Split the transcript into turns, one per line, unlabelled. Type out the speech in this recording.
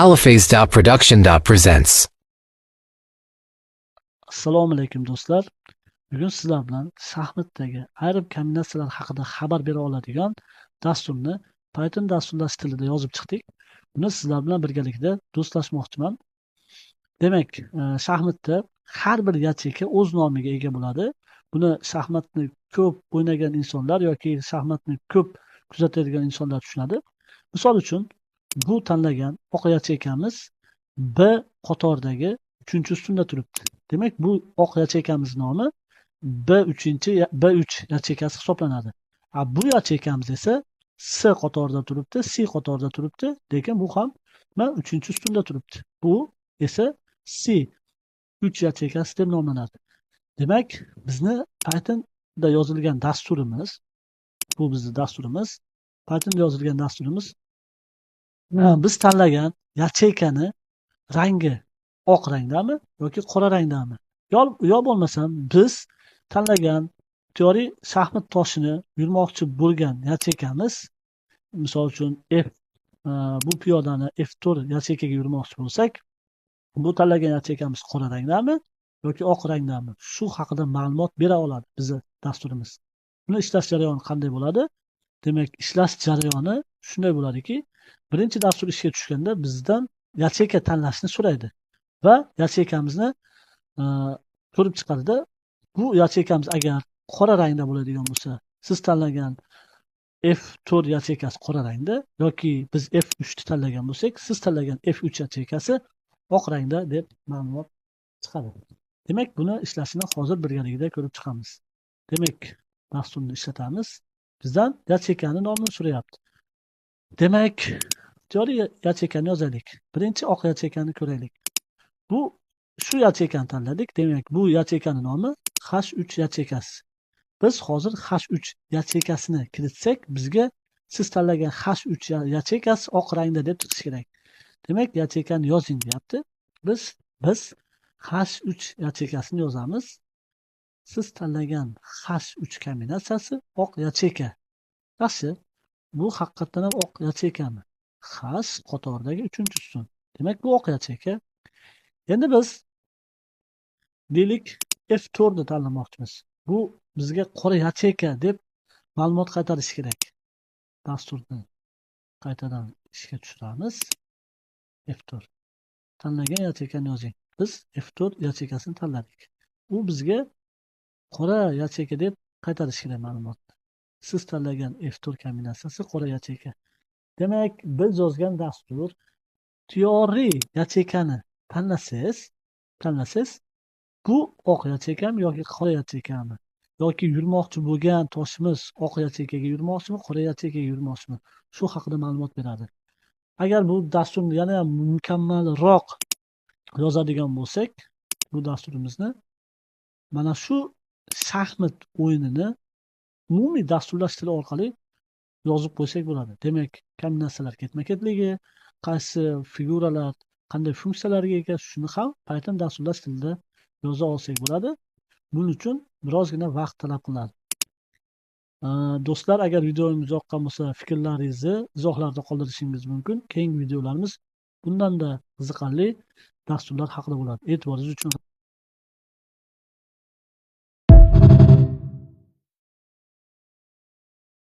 Alphase.production.presents.
Assalomu alaykum do'stlar. Bugun sizlar bilan shaxmatdagi ayrim kombinatsiyalar haqida xabar bera oladigan dasturni Python dasturlash tilida yozib chiqdik. Buni sizlar bilan birgalikda do'stlashmoqchiman. Demak, shaxmatda har bir yacheyka o'z nomiga ega bo'ladi. Buni shaxmatni ko'p o'ynagan insonlar yoki shaxmatni ko'p kuzatadigan insonlar tushunadi. Misol uchun, bu tanlagan oq yacheykamiz B qatordagi 3-ustunda turibdi. Demak, bu oq yacheykamiz nomi B3 yacheykasi hisoblanadi. Bu yacheykamiz esa S qatorida turibdi, C qatorida turibdi, lekin bu ham 3-ustunda turibdi. Bu esa C3 yacheykasi deb nomlanadi. Demak, bizni Pythonda yozilgan dasturimiz, bu bizning dasturimiz, Pythonda yozilgan dasturimiz biz tanlagan yacheykani rangi oq rangdami yoki qora rangdami? Yo bo'lmasam biz tanlagan teoriy shaxmat toshini yurmoqchi bo'lgan yacheykamiz, misol uchun bu piyodani F4 yacheykaga yurmoqchi bo'lsak, bu tanlagan yacheykamiz qora rangdami yoki oq rangdami? Shu haqida ma'lumot bera oladi bizni dasturimiz. Buni ishlash jarayoni qanday bo'ladi? Demak, ishlash jarayoni shunday bo'ladiki, birinchi dastur ishga tushganda bizdan yacheyka tanlashni so'raydi va yacheykamizni ko'rib chiqadida. Bu yacheykamiz agar qora rangda bo'ladigan bo'lsa, siz tanlagan F4 yacheykasi qora rangda, yoki biz F3 ni tanlagan bo'lsak, siz tanlagan F3 yacheykasi oq rangda deb ma'lumot chiqadi. Demak, buni ishlashini hozir birgalikda ko'rib chiqamiz. Demak, dasturni ishlatamiz. Bizdan yacheykani nomini so'rayapti. Demak, teoriy yacheykani yozaylik. Birinchi oq yacheykani ko'raylik. Bu shu yacheykani tanladik. Demak, bu yacheykani nomi H3 yacheykasi. Biz hozir H3 yacheykasini kiritsak, bizga siz tanlagan H3 yacheykasi oq rangda deb chiqishi kerak. Demak, yacheykani yozing deyapti. Biz H3 yacheykasini yozamiz. Siz tanlagan H3 kombinatsiyasi oq yacheyka. Yaxshi. Bu haqiqatan ham oq yacheykami? H qatoridagi 3-ustun. Demak, bu oq yacheyka. Endi biz deylik F4 ni tanlamoqchimiz. Bu bizga qora yacheyka deb ma'lumot qaytarish kerak. Dasturni qaytadan ishga tushiramiz. F4 tanlagan yacheykani yozing. Biz F4 yacheykasini tanladik. U bizga qora yacheyka deb qaytarish kerak ma'lumotni. Siz tanlagan F4 kombinatsiyasi qora yacheyka. Demak, biz yozgan dastur teoriy yacheykani tanlasangiz, bu oq yacheykami yoki qora yacheykami? Yoki yurmoqchi bo'lgan toshimiz oq yacheykaga yurmoqchimi, qora yacheykaga yurmoqchimi? Shu haqida ma'lumot beradi. Agar bu dasturni yana ham mukammalroq yozadigan bo'lsak, bu dasturimizni mana shu shaxmat o'yinini umumiy dasturlash tili orqali yozib qo'ysak bo'ladi. Demak, kombinatsiyalar ketma-ketligi, qaysi figuralar qanday funksiyalarga ega, shuni ham Python dasturlash tilida yoza olsak bo'ladi. Buning uchun birozgina vaqt talab qiladi. Do'stlar, agar videomiz yoqqan bo'lsa, fikrlaringizni izohlarda qoldirishingiz mumkin. Keyingi videolarimiz bundan da qiziqarli dasturlar haqida bo'ladi. E'tiboringiz uchun